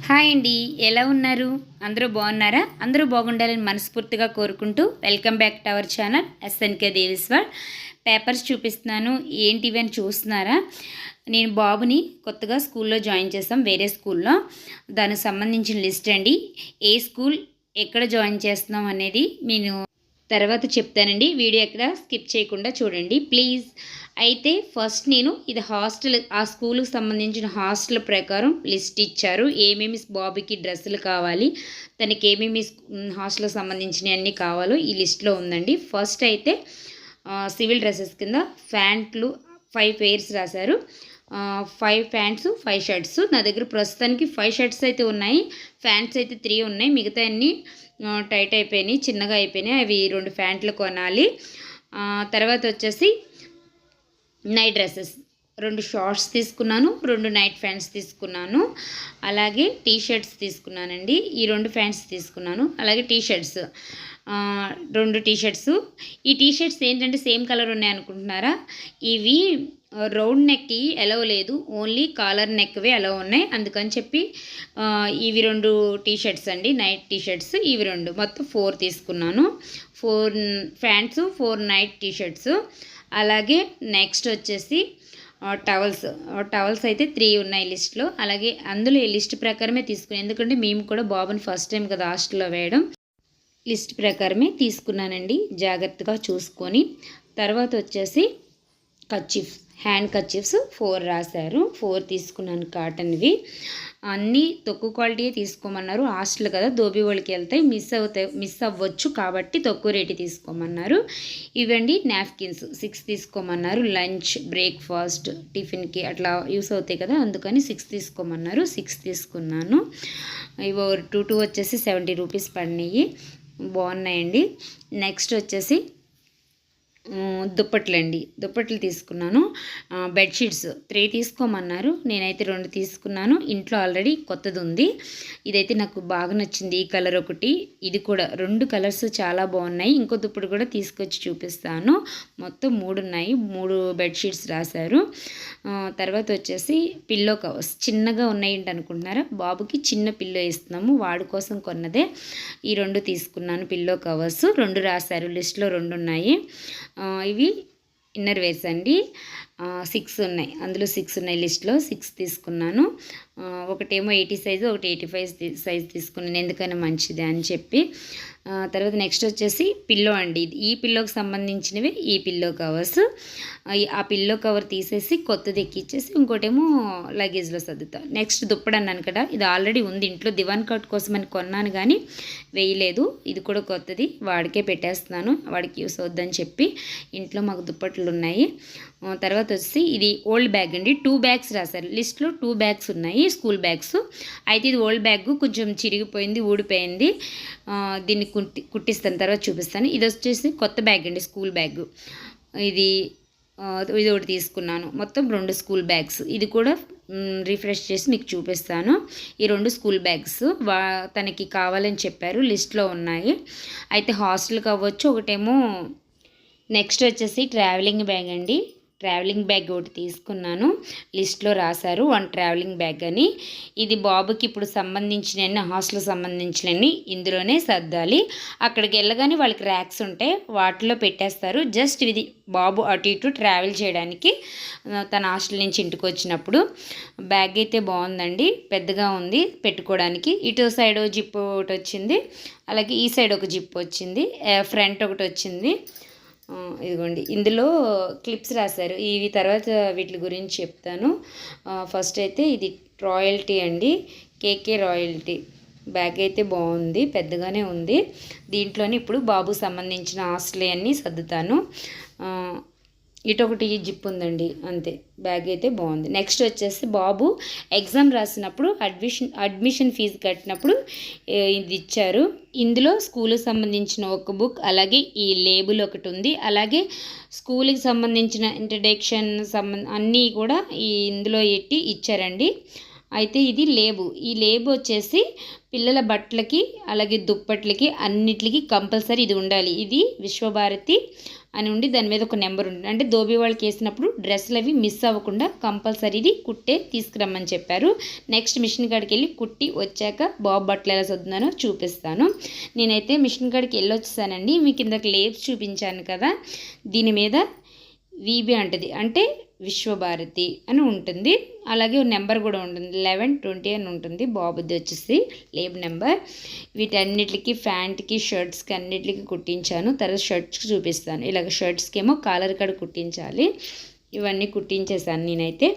Hi అండి, ఎలా ఉన్నారు? అందరూ బాగున్నారా? అందరూ బాగుండాలని మనస్ఫూర్తిగా కోరుకుంటూ welcome back to our channel SNK దేవిస్వాడ్. పేపర్స్ చూపిస్తున్నాను, ఏంటివి అని చూస్తున్నారా? నేను బాబుని కొత్తగా స్కూల్లో జాయిన్ చేసాం, వేరే స్కూల్లో. దానికి సంబంధించిన లిస్ట్ అండి. ఏ స్కూల్ ఎక్కడ జాయిన్ చేస్తున్నాం అనేది నేను తర్వాత చెప్తానండి. వీడియో ఎక్కడ స్కిప్ చేయకుండా చూడండి ప్లీజ్. అయితే ఫస్ట్ నేను ఇది హాస్టల్, ఆ స్కూల్కి సంబంధించిన హాస్టల్ ప్రకారం లిస్ట్ ఇచ్చారు. ఏమేమి బాబుకి డ్రెస్సులు కావాలి, తనకి ఏమేమి హాస్టల్కి సంబంధించినవి అన్నీ కావాలో ఈ లిస్ట్లో ఉందండి. ఫస్ట్ అయితే సివిల్ డ్రెస్సెస్ కింద ప్యాంట్లు 5 పేర్స్ రాశారు. 5 ప్యాంట్స్ 5 షర్ట్స్. నా దగ్గర ప్రస్తుతానికి 5 షర్ట్స్ అయితే ఉన్నాయి, ప్యాంట్స్ అయితే 3 ఉన్నాయి. మిగతా అన్నీ టైట్ అయిపోయినాయి, చిన్నగా అయిపోయినాయి. అవి 2 ప్యాంట్లు కొనాలి. తర్వాత వచ్చేసి నైట్ డ్రెస్సెస్ 2 షార్ట్స్ తీసుకున్నాను, 2 నైట్ ప్యాంట్స్ తీసుకున్నాను, అలాగే టీ షర్ట్స్ తీసుకున్నానండి. ఈ 2 ప్యాంట్స్ తీసుకున్నాను, అలాగే టీ షర్ట్స్ 2 టీ షర్ట్స్. ఈ టీ షర్ట్స్ ఏంటంటే సేమ్ కలర్ ఉన్నాయి అనుకుంటున్నారా? ఇవి రౌండ్ నెక్కి ఎలవ్ లేదు, ఓన్లీ కాలర్ నెక్వే ఎలవ్ ఉన్నాయి. అందుకని చెప్పి ఇవి 2 టీ షర్ట్స్ అండి, నైట్ టీ షర్ట్స్. ఇవి 2 మొత్తం 4 తీసుకున్నాను. 4 ప్యాంట్స్ 4 నైట్ టీ షర్ట్స్. అలాగే నెక్స్ట్ వచ్చేసి టవల్స్ అయితే 3 ఉన్నాయి లిస్ట్లో. అలాగే అందులో ఈ లిస్ట్ ప్రకారమే తీసుకున్నాను, ఎందుకంటే మేము కూడా బాబుని ఫస్ట్ టైం కదా హాస్టల్లో వేయడం. లిస్ట్ ప్రకారమే తీసుకున్నానండి, జాగ్రత్తగా చూసుకొని. తర్వాత వచ్చేసి కర్చీఫ్స్, హ్యాండ్ కర్చీఫ్స్ 4 రాశారు. 4 తీసుకున్నాను, కాటన్వి. అన్నీ తక్కువ క్వాలిటీయే తీసుకోమన్నారు. హాస్టల్ కదా, దోబీ వాళ్ళకి వెళ్తాయి, మిస్ అవ్వచ్చు, కాబట్టి తక్కువ రేటు తీసుకోమన్నారు. ఇవండి నాప్కిన్స్ 6 తీసుకోమన్నారు. లంచ్, బ్రేక్ఫాస్ట్, టిఫిన్కి అట్లా యూస్ అవుతాయి కదా, అందుకని 6 తీసుకోమన్నారు. 6 తీసుకున్నాను. ఇవి 2 వచ్చేసి 70 రూపీస్ పడినాయి, బాగున్నాయండి. నెక్స్ట్ వచ్చేసి దుప్పట్లు తీసుకున్నాను. బెడ్షీట్స్ 3 తీసుకోమన్నారు, నేనైతే 2 తీసుకున్నాను. ఇంట్లో ఆల్రెడీ కొత్తది ఉంది, ఇదైతే నాకు బాగా నచ్చింది. ఈ కలర్ ఒకటి, ఇది కూడా 2 కలర్స్ చాలా బాగున్నాయి. ఇంకో దుప్పటి కూడా తీసుకొచ్చి చూపిస్తాను. మొత్తం 3 ఉన్నాయి, 3 బెడ్షీట్స్ రాశారు. తర్వాత వచ్చేసి పిల్లో కవర్స్ చిన్నగా ఉన్నాయి అనుకుంటున్నారా? బాబుకి చిన్న పిల్లో ఇస్తున్నాము, వాడి కోసం కొన్నదే. ఈ 2 తీసుకున్నాను పిల్లో కవర్స్. 2 రాశారు, లిస్ట్లో 2 ఉన్నాయి. ఇవి ఇన్నర్ వేర్స్ అండి, 6 ఉన్నాయి, అందులో 6 ఉన్నాయి లిస్ట్లో. 6 తీసుకున్నాను. ఒకటేమో 80 సైజు, ఒకటి 85 సైజు తీసుకున్నాను, ఎందుకైనా మంచిది అని చెప్పి. తర్వాత నెక్స్ట్ వచ్చేసి పిల్లో అండి. ఈ పిల్లోకి సంబంధించినవి ఈ పిల్లో కవర్స్. ఆ పిల్లో కవర్ తీసేసి కొత్తది ఎక్కిచ్చేసి ఇంకోటేమో లగేజ్లో సర్దుతా. నెక్స్ట్ దుప్పటి అన్నాను కదా, ఇది ఆల్రెడీ ఉంది ఇంట్లో, దివాన్ కట్ కోసం అని కొన్నాను కానీ వేయలేదు. ఇది కూడా కొత్తది, వాడికే పెట్టేస్తున్నాను, వాడికి యూస్ అవుద్దని చెప్పి. ఇంట్లో మాకు దుప్పట్లు ఉన్నాయి. తర్వాత వచ్చి ఇది ఓల్డ్ బ్యాగ్ అండి. 2 బ్యాగ్స్ రాశారు లిస్ట్లో, 2 బ్యాగ్స్ ఉన్నాయి, స్కూల్ బ్యాగ్స్. అయితే ఇది ఓల్డ్ బ్యాగ్, కొంచెం చిరిగిపోయింది, ఊడిపోయింది. దీన్ని కుట్టిస్తాను, తర్వాత చూపిస్తాను. ఇది వచ్చేసి కొత్త బ్యాగ్ అండి, స్కూల్ బ్యాగ్. ఇది ఒకటి తీసుకున్నాను. మొత్తం 2 స్కూల్ బ్యాగ్స్. ఇది కూడా రిఫ్రెష్ చేసి మీకు చూపిస్తాను. ఈ 2 స్కూల్ బ్యాగ్స్ తనకి కావాలని చెప్పారు, లిస్ట్లో ఉన్నాయి. అయితే హాస్టల్కి అవ్వచ్చు. ఒకటేమో నెక్స్ట్ వచ్చేసి ట్రావెలింగ్ బ్యాగ్ అండి. ట్రావెలింగ్ బ్యాగ్ ఒకటి తీసుకున్నాను, లిస్ట్లో రాశారు 1 ట్రావెలింగ్ బ్యాగ్ అని. ఇది బాబుకి ఇప్పుడు సంబంధించినవన్నీ, హాస్టల్కి సంబంధించినవన్నీ ఇందులోనే సర్దాలి. అక్కడికి వెళ్ళగానే వాళ్ళకి ర్యాక్స్ ఉంటాయి, వాటిలో పెట్టేస్తారు. జస్ట్ ఇది బాబు అటు ఇటు ట్రావెల్ చేయడానికి, తన హాస్టల్ నుంచి ఇంటికి వచ్చినప్పుడు. బ్యాగ్ అయితే బాగుందండి, పెద్దగా ఉంది పెట్టుకోవడానికి. ఇటు సైడ్ జిప్ ఒకటి వచ్చింది, అలాగే ఈ సైడ్ ఒక జిప్ వచ్చింది, ఫ్రంట్ ఒకటి వచ్చింది. ఇదిగోండి, ఇందులో క్లిప్స్ రాశారు. ఇవి తర్వాత వీటి గురించి చెప్తాను. ఫస్ట్ అయితే ఇది రాయల్టీ అండి, కేకే రాయల్టీ బ్యాగ్ అయితే బాగుంది, పెద్దగానే ఉంది. దీంట్లోనే ఇప్పుడు బాబుకు సంబంధించిన హాస్టల్ అన్నీ సర్దుతాను. ఇటొకటి జిప్ ఉందండి, అంతే. బ్యాగ్ అయితే బాగుంది. నెక్స్ట్ వచ్చేసి బాబు ఎగ్జామ్ రాసినప్పుడు అడ్మిషన్ ఫీజు కట్టినప్పుడు ఇది ఇచ్చారు. ఇందులో స్కూల్కి సంబంధించిన ఒక బుక్, అలాగే ఈ లేబుల్ ఒకటి ఉంది, అలాగే స్కూల్కి సంబంధించిన ఇంట్రడక్షన్ అన్నీ కూడా ఇందులో ఎట్టి ఇచ్చారండి. అయితే ఇది లేబు. ఈ లేబు వచ్చేసి పిల్లల బట్టలకి, అలాగే దుప్పట్లకి, అన్నిటికి కంపల్సరీ ఇది ఉండాలి. ఇది విశ్వభారతి అని ఉండి దాని మీద ఒక నెంబర్ ఉంటుంది. అంటే ధోబీ వాళ్ళకి వేసినప్పుడు డ్రెస్సులు అవి మిస్ అవ్వకుండా కంపల్సరీది కుట్టే తీసుకురమ్మని చెప్పారు. నెక్స్ట్ మిషన్ కాడికి వెళ్ళి కుట్టి వచ్చాక బాబు బట్టలు ఎలా సర్దుతున్నానో చూపిస్తాను. నేనైతే మిషన్ కాడికి వెళ్ళి వచ్చేసానండి. మీకు ఇందాక లేప్స్ చూపించాను కదా, దీని మీద వీబీ అంటది, అంటే విశ్వభారతి అని ఉంటుంది. అలాగే నెంబర్ కూడా ఉంటుంది, 1120 అని ఉంటుంది. బాబుది వచ్చేసి లేబ్ నెంబర్. వీటన్నిటికి ప్యాంట్కి షర్ట్స్కి అన్నిటికి కుట్టించాను. తర్వాత షర్ట్స్కి చూపిస్తాను. ఇలాగ షర్ట్స్కి ఏమో కాలర్ కాడ కుట్టించాలి. ఇవన్నీ కుట్టించేసాను నేనైతే.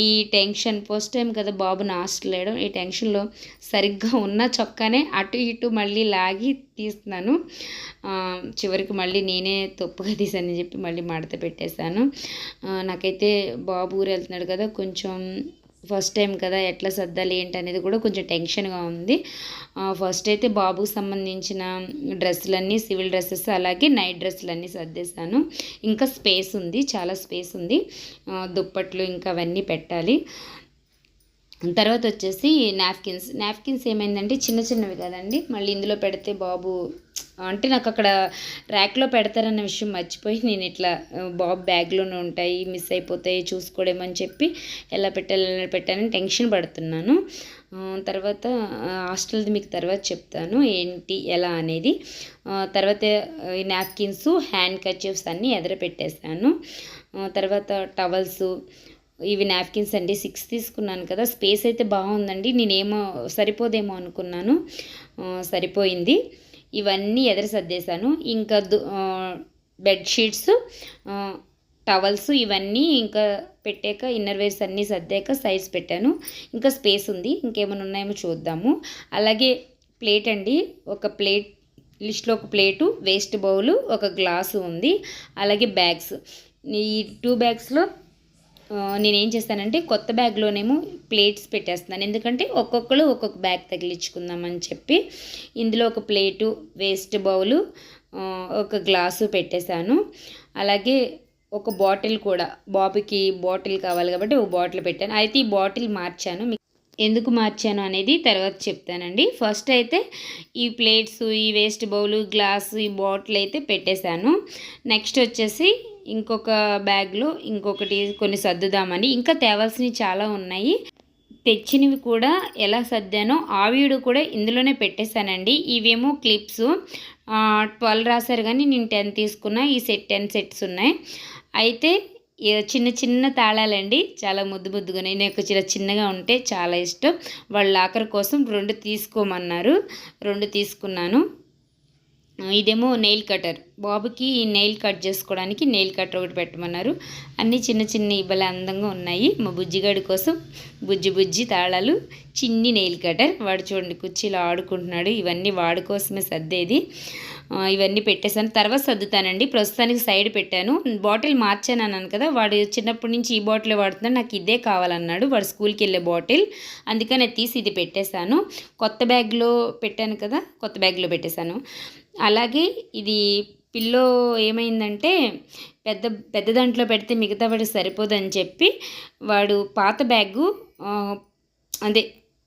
ఈ టెన్షన్ ఫస్ట్ టైం కదా బాబుని హాస్టల్ వేయడం, ఈ టెన్షన్లో సరిగ్గా ఉన్న చొక్కానే అటు ఇటు మళ్ళీ లాగి తీస్తున్నాను. చివరికి మళ్ళీ నేనే తప్పుగా తీసానని చెప్పి మళ్ళీ మడత పెట్టేశాను. నాకైతే బాబు ఊరు వెళ్తున్నాడు కదా, కొంచెం ఫస్ట్ టైం కదా ఎట్లా సర్దాలి ఏంటి అనేది కూడా కొంచెం టెన్షన్గా ఉంది. ఫస్ట్ అయితే బాబుకు సంబంధించిన డ్రెస్సులన్నీ, సివిల్ డ్రెస్సెస్ అలాగే నైట్ డ్రెస్సులన్నీ సర్దేశాను. ఇంకా స్పేస్ ఉంది, చాలా స్పేస్ ఉంది. దుప్పట్లు ఇంకా అవన్నీ పెట్టాలి. తర్వాత వచ్చేసి నాప్కిన్స్ ఏమైందంటే చిన్న చిన్నవి కదండి, మళ్ళీ ఇందులో పెడితే బాబు అంటే నాకు అక్కడ ర్యాక్లో పెడతారన్న విషయం మర్చిపోయి నేను ఇట్లా బాబు బ్యాగ్లోనే ఉంటాయి, మిస్ అయిపోతాయి, చూసుకోలేమని చెప్పి ఎలా పెట్టాలని టెన్షన్ పడుతున్నాను. తర్వాత హాస్టల్ది మీకు తర్వాత చెప్తాను ఏంటి ఎలా అనేది. తర్వాత ఈ నాప్కిన్స్, హ్యాండ్ కర్చీఫ్స్ అన్నీ ఎదర పెట్టేశాను. తర్వాత టవల్స్, ఇవి నాప్కిన్స్ అండి 6 తీసుకున్నాను కదా, స్పేస్ అయితే బాగుందండి. నేనేమో సరిపోదేమో అనుకున్నాను, సరిపోయింది. ఇవన్నీ ఎదర సర్దేశాను. ఇంకా బెడ్షీట్స్, టవల్స్ ఇవన్నీ ఇంకా పెట్టాక ఇన్నర్ వేర్స్ అన్నీ సర్దాక సైజ్ పెట్టాను. ఇంకా స్పేస్ ఉంది, ఇంకేమైనా ఉన్నాయేమో చూద్దాము. అలాగే ప్లేట్ అండి, ఒక ప్లేట్ లిస్ట్లో ఒక ప్లేటు, వేస్ట్ బౌలు, ఒక గ్లాసు ఉంది. అలాగే బ్యాగ్స్, ఈ 2 బ్యాగ్స్లో నేనేం చేస్తానంటే కొత్త బ్యాగ్లోనేమో ప్లేట్స్ పెట్టేస్తున్నాను, ఎందుకంటే ఒక్కొక్కరు ఒక్కొక్క బ్యాగ్ తగిలించుకుందామని చెప్పి. ఇందులో ఒక ప్లేటు, వేస్ట్ బౌలు, ఒక గ్లాసు పెట్టేశాను. అలాగే ఒక బాటిల్ కూడా, బాబుకి బాటిల్ కావాలి కాబట్టి ఒక బాటిల్ పెట్టాను. అయితే ఈ బాటిల్ మార్చాను, ఎందుకు మార్చాను అనేది తర్వాత చెప్తానండి. ఫస్ట్ అయితే ఈ ప్లేట్స్, ఈ వేస్ట్ బౌలు, గ్లాసు, ఈ బాటిల్ అయితే పెట్టేశాను. నెక్స్ట్ వచ్చేసి ఇంకొక బ్యాగ్లో ఇంకొకటి కొన్ని సర్దుదామని, ఇంకా తేవాల్సినవి చాలా ఉన్నాయి. తెచ్చినవి కూడా ఎలా సర్దానో ఆ వీడియో కూడా ఇందులోనే పెట్టేశానండి. ఇవేమో క్లిప్స్ 12 రాశారు కానీ నేను 10 తీసుకున్నా. ఈ సెట్ 10 సెట్స్ ఉన్నాయి. అయితే చిన్న చిన్న తాళాలండి, చాలా ముద్దుగా. నేను చాలా చిన్నగా ఉంటే చాలా ఇష్టం. వాళ్ళ లాకర్ కోసం 2 తీసుకోమన్నారు, 2 తీసుకున్నాను. ఇదేమో నెయిల్ కటర్, బాబుకి నెయిల్ కట్ చేసుకోవడానికి నెయిల్ కటర్ ఒకటి పెట్టమన్నారు. అన్నీ చిన్న చిన్న భలే అందంగా ఉన్నాయి. మా బుజ్జిగాడి కోసం బుజ్జి తాళాలు, చిన్ని నెయిల్ కటర్. వాడు చూడండి కుర్చీలో ఆడుకుంటున్నాడు. ఇవన్నీ వాడి కోసమే సర్దేది. ఇవన్నీ పెట్టేశాను, తర్వాత సర్దుతానండి. ప్రస్తుతానికి సైడ్ పెట్టాను. బాటిల్ మార్చాను అన్నాను కదా, వాడు చిన్నప్పటి నుంచి ఈ బాటిల్ వాడుతున్నాడు, నాకు ఇదే కావాలన్నాడు. వాడు స్కూల్కి వెళ్ళే బాటిల్, అందుకని తీసి ఇది పెట్టేశాను. కొత్త బ్యాగ్లో పెట్టాను కదా, కొత్త బ్యాగ్లో పెట్టేశాను. అలాగే ఇది పిల్లో ఏమైందంటే పెద్ద దాంట్లో పెడితే మిగతా వాడికి సరిపోదని చెప్పి వాడు పాత బ్యాగు అదే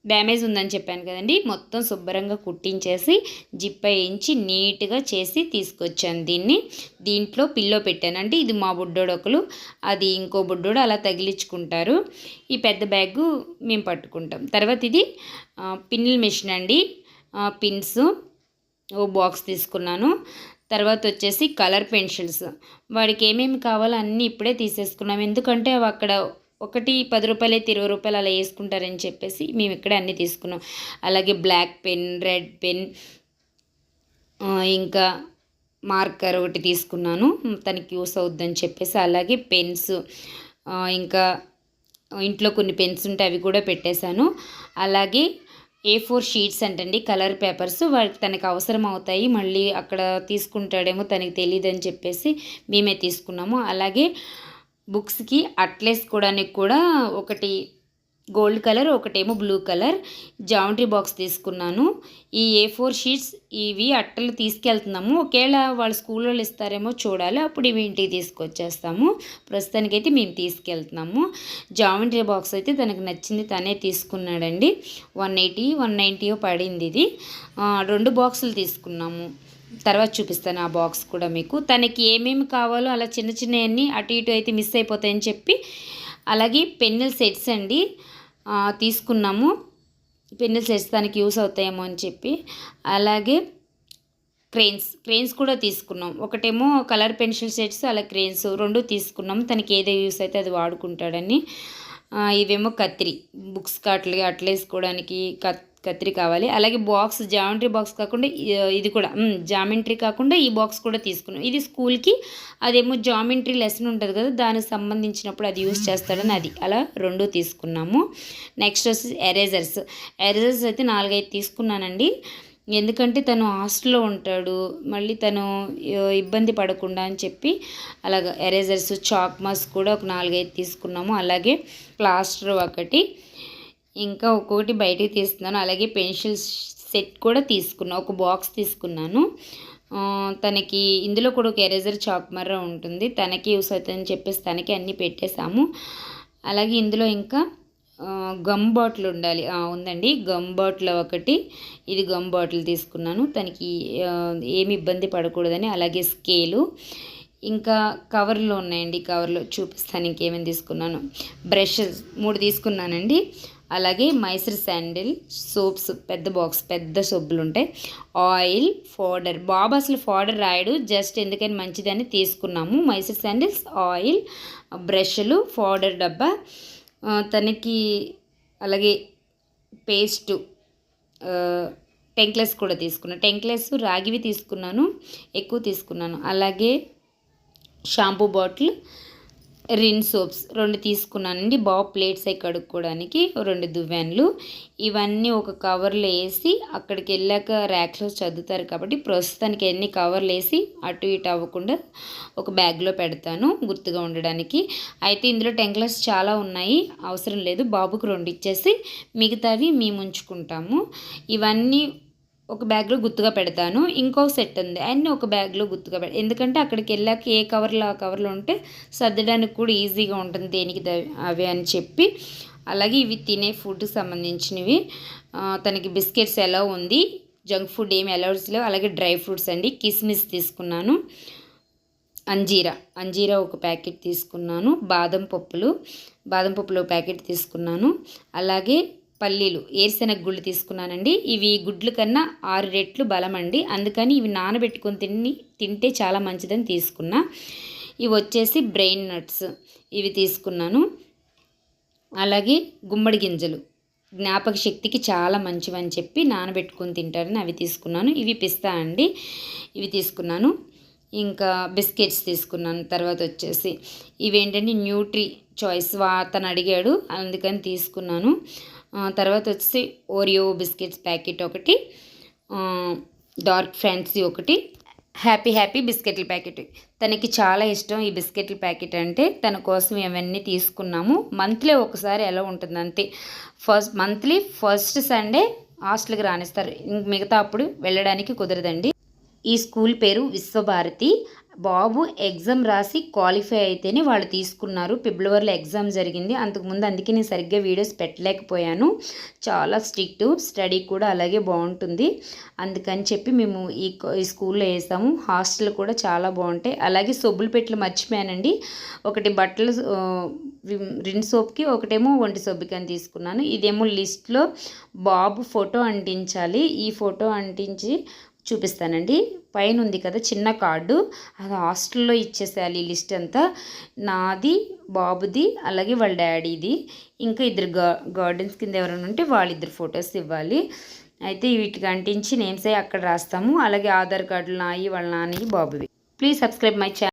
డ్యామేజ్ ఉందని చెప్పాను కదండి, మొత్తం శుభ్రంగా కుట్టించేసి జిప్ వేయించి నీట్గా చేసి తీసుకొచ్చాను. దీంట్లో పిల్లో పెట్టానండి. ఇది మా బుడ్డోడు ఒకరు, అది ఇంకో బుడ్డోడు, అలా తగిలించుకుంటారు. ఈ పెద్ద బ్యాగు మేము పట్టుకుంటాం. తర్వాత ఇది పిన్నుల మెషిన్ అండి, పిన్స్ ఓ బాక్స్ తీసుకున్నాను. తర్వాత వచ్చేసి కలర్ పెన్సిల్స్, వాడికి ఏమేమి కావాలో అన్నీ ఇప్పుడే తీసేసుకున్నాం. ఎందుకంటే అవి అక్కడ ఒకటి 10 రూపాయలు అయితే 20 రూపాయలు అలా వేసుకుంటారని చెప్పేసి మేము ఇక్కడే అన్నీ తీసుకున్నాం. అలాగే బ్లాక్ పెన్, రెడ్ పెన్, ఇంకా మార్కర్ ఒకటి తీసుకున్నాను, తనకి యూస్ అవుద్దని చెప్పేసి. అలాగే పెన్స్, ఇంకా ఇంట్లో కొన్ని పెన్స్ ఉంటే అవి కూడా పెట్టేశాను. అలాగే A4 షీట్స్ అంటండి, కలర్ పేపర్స్, వాడికి తనకు అవసరం అవుతాయి, మళ్ళీ అక్కడ తీసుకుంటాడేమో తనకి తెలియదని చెప్పేసి మేమే తీసుకున్నాము. అలాగే బుక్స్కి అట్లేసుకోవడానికి కూడా ఒకటి గోల్డ్ కలర్, ఒకటేమో బ్లూ కలర్ జామెట్రీ బాక్స్ తీసుకున్నాను. ఈ A4 షీట్స్ ఇవి అట్టలు తీసుకెళ్తున్నాము, ఒకవేళ వాళ్ళ స్కూల్లో ఇస్తారేమో చూడాలి, అప్పుడు ఇవి ఇంటికి తీసుకొచ్చేస్తాము. ప్రస్తుతానికైతే మేము తీసుకెళ్తున్నాము. జామెట్రీ బాక్స్ అయితే తనకు నచ్చింది, తనే తీసుకున్నాడండి. 180, 190 పడింది. ఇది 2 బాక్సులు తీసుకున్నాము. తర్వాత చూపిస్తాను ఆ బాక్స్ కూడా మీకు. తనకి ఏమేమి కావాలో అలా చిన్న చిన్నవన్నీ అటు ఇటు అయితే మిస్ అయిపోతాయని చెప్పి, అలాగే పెన్నుల సెట్స్ అండి తీసుకున్నాము. పెన్నుల సెట్స్ తనకి యూస్ అవుతాయేమో అని చెప్పి. అలాగే క్రెయిన్స్ కూడా తీసుకున్నాం. ఒకటేమో కలర్ పెన్సిల్ సెట్స్, అలా క్రెయిన్స్ 2 తీసుకున్నాము. తనకి ఏదో యూస్ అయితే అది వాడుకుంటాడని. ఇవేమో కత్తిరి, బుక్స్ అట్లేసుకోవడానికి కత్తిరి కావాలి. అలాగే బాక్స్, జామెంట్రీ బాక్స్ కాకుండా ఇది కూడా జామెంట్రీ కాకుండా ఈ బాక్స్ కూడా తీసుకున్నాం. ఇది స్కూల్కి, అదేమో జామెంట్రీ లెసన్ ఉంటుంది కదా, దానికి సంబంధించినప్పుడు అది యూస్ చేస్తాడని అది అలా 2 తీసుకున్నాము. నెక్స్ట్ వచ్చి ఎరేజర్స్ అయితే 4, 5 తీసుకున్నానండి. ఎందుకంటే తను హాస్టల్లో ఉంటాడు, మళ్ళీ తను ఇబ్బంది పడకుండా అని చెప్పి అలాగ ఎరేజర్స్, చాక్ మాస్ కూడా ఒక 4, 5 తీసుకున్నాము. అలాగే ప్లాస్టర్ ఒకటి, ఇంకా ఒక్కొక్కటి బయటికి తీస్తున్నాను. అలాగే పెన్సిల్ సెట్ కూడా తీసుకున్నాను, ఒక బాక్స్ తీసుకున్నాను. తనకి ఇందులో కూడా ఒక ఎరేజర్, చాక్ మర్ర ఉంటుంది, తనకి యూస్ అవుతుందని చెప్పేసి తనకి అన్నీ పెట్టేశాము. అలాగే ఇందులో ఇంకా గమ్ బాటిల్ ఉండాలి, ఉందండి గమ్ బాటిల్ ఒకటి, ఇది గమ్ బాటిల్ తీసుకున్నాను తనకి ఏమి ఇబ్బంది పడకూడదని. అలాగే స్కేలు, ఇంకా కవర్లో ఉన్నాయండి, కవర్లో చూపిస్తాను ఇంకేమేమి తీసుకున్నాను. బ్రషెస్ 3 తీసుకున్నానండి. అలాగే మైసూర్ శాండిల్ సోప్స్, పెద్ద బాక్స్, పెద్ద సబ్బులు ఉంటాయి. ఆయిల్, పౌడర్, బాబు అసలు పౌడర్ రాయడు, జస్ట్ ఎందుకని మంచిదని తీసుకున్నాము. మైసూర్ శాండిల్స్, ఆయిల్, బ్రష్లు, పౌడర్ డబ్బా తనకి. అలాగే పేస్టు, టెంక్లెస్ కూడా తీసుకున్నాను. టెంక్లెస్ రాగివి తీసుకున్నాను, ఎక్కువ తీసుకున్నాను. అలాగే షాంపూ బాటిల్, రిన్ సోప్స్ 2 తీసుకున్నానండి. బాబు ప్లేట్స్ అవి కడుక్కోవడానికి 2 దువ్వెనలు. ఇవన్నీ ఒక కవర్లో వేసి అక్కడికి వెళ్ళాక ర్యాక్లో చదువుతారు కాబట్టి ప్రస్తుతానికి ఎన్ని కవర్లు వేసి అటు ఇటు అవ్వకుండా ఒక బ్యాగ్లో పెడతాను గుర్తుగా ఉండడానికి. అయితే ఇందులో టెంక్లెస్ చాలా ఉన్నాయి, అవసరం లేదు, బాబుకు 2 ఇచ్చేసి మిగతావి మేము ఉంచుకుంటాము. ఇవన్నీ ఒక బ్యాగ్లో గుర్తుగా పెడతాను. ఇంకో సెట్ ఉంది, అన్నీ ఒక బ్యాగ్లో గుర్తుగా ఎందుకంటే అక్కడికి వెళ్ళాక ఏ కవర్లో ఆ కవర్లో ఉంటే సర్దడానికి కూడా ఈజీగా ఉంటుంది దేనికి అవి అని చెప్పి. అలాగే ఇవి తినే ఫుడ్కి సంబంధించినవి. తనకి బిస్కెట్స్ ఎలా ఉంది, జంక్ ఫుడ్ ఏమి అలౌడ్స్ లేవు. అలాగే డ్రై ఫ్రూట్స్ అండి, కిస్మిస్ తీసుకున్నాను. అంజీరా ఒక ప్యాకెట్ తీసుకున్నాను. బాదం పప్పులు ఒక ప్యాకెట్ తీసుకున్నాను. అలాగే పల్లీలు, ఏరుశెనగ గుళ్ళు తీసుకున్నానండి. ఇవి గుడ్ల కన్నా 6 రెట్లు బలం అండి, అందుకని ఇవి నానబెట్టుకొని తింటే చాలా మంచిదని తీసుకున్నా. ఇవి వచ్చేసి బ్రెయిన్ నట్స్, ఇవి తీసుకున్నాను. అలాగే గుమ్మడి గింజలు జ్ఞాపక శక్తికి చాలా మంచివని చెప్పి నానబెట్టుకొని తింటారని అవి తీసుకున్నాను. ఇవి పిస్తా అండి, ఇవి తీసుకున్నాను. ఇంకా బిస్కెట్స్ తీసుకున్నాను. తర్వాత వచ్చేసి ఇవేంటంటే న్యూట్రీ చాయిస్ తను అడిగాడు అందుకని తీసుకున్నాను. తర్వాత వచ్చేసి ఓరియో బిస్కెట్స్ ప్యాకెట్ ఒకటి, డార్క్ ఫ్యాన్సీ ఒకటి, హ్యాపీ బిస్కెట్ల ప్యాకెట్. తనకి చాలా ఇష్టం ఈ బిస్కెట్ల ప్యాకెట్ అంటే, తన కోసం ఇవన్నీ తీసుకున్నాము. మంత్లీ ఒకసారి ఎలా ఉంటుంది అంతే, మంత్లీ ఫస్ట్ సండే హాస్టల్కి రానిస్తారు, మిగతా అప్పుడు వెళ్ళడానికి కుదరదండి. ఈ స్కూల్ పేరు విశ్వభారతి. బాబు ఎగ్జామ్ రాసి క్వాలిఫై అయితేనే వాళ్ళు తీసుకున్నారు. ఫిబ్రవరిలో ఎగ్జామ్ జరిగింది, అంతకుముందు అందుకే నేను సరిగ్గా వీడియోస్ పెట్టలేకపోయాను. చాలా స్ట్రిక్ట్, స్టడీ కూడా అలాగే బాగుంటుంది, అందుకని చెప్పి మేము ఈ స్కూల్లో వేసాము. హాస్టల్ కూడా చాలా బాగుంటాయి. అలాగే సబ్బులు పెట్లు మర్చిపోయానండి, ఒకటి బట్టలు రిన్ సోప్కి, ఒకటేమో ఒంటి సబ్బుకి అని తీసుకున్నాను. ఇదేమో లిస్ట్లో బాబు ఫోటో అంటించాలి, ఈ ఫోటో అంటించి చూపిస్తానండి. పైన ఉంది కదా చిన్న కార్డు, అది హాస్టల్లో ఇచ్చేసేయాలి. ఈ లిస్ట్ అంతా నాది, బాబుది, అలాగే వాళ్ళ డాడీది, ఇంకా 2 గార్డెన్స్ కింద ఎవరైనా ఉంటే వాళ్ళిద్దరు ఫొటోస్ ఇవ్వాలి. అయితే వీటికి అంటించి నేమ్స్ అయ్యి అక్కడ రాస్తాము. అలాగే ఆధార్ కార్డులు నాయి, వాళ్ళ నాన్నవి, బాబువి. Please subscribe my channel.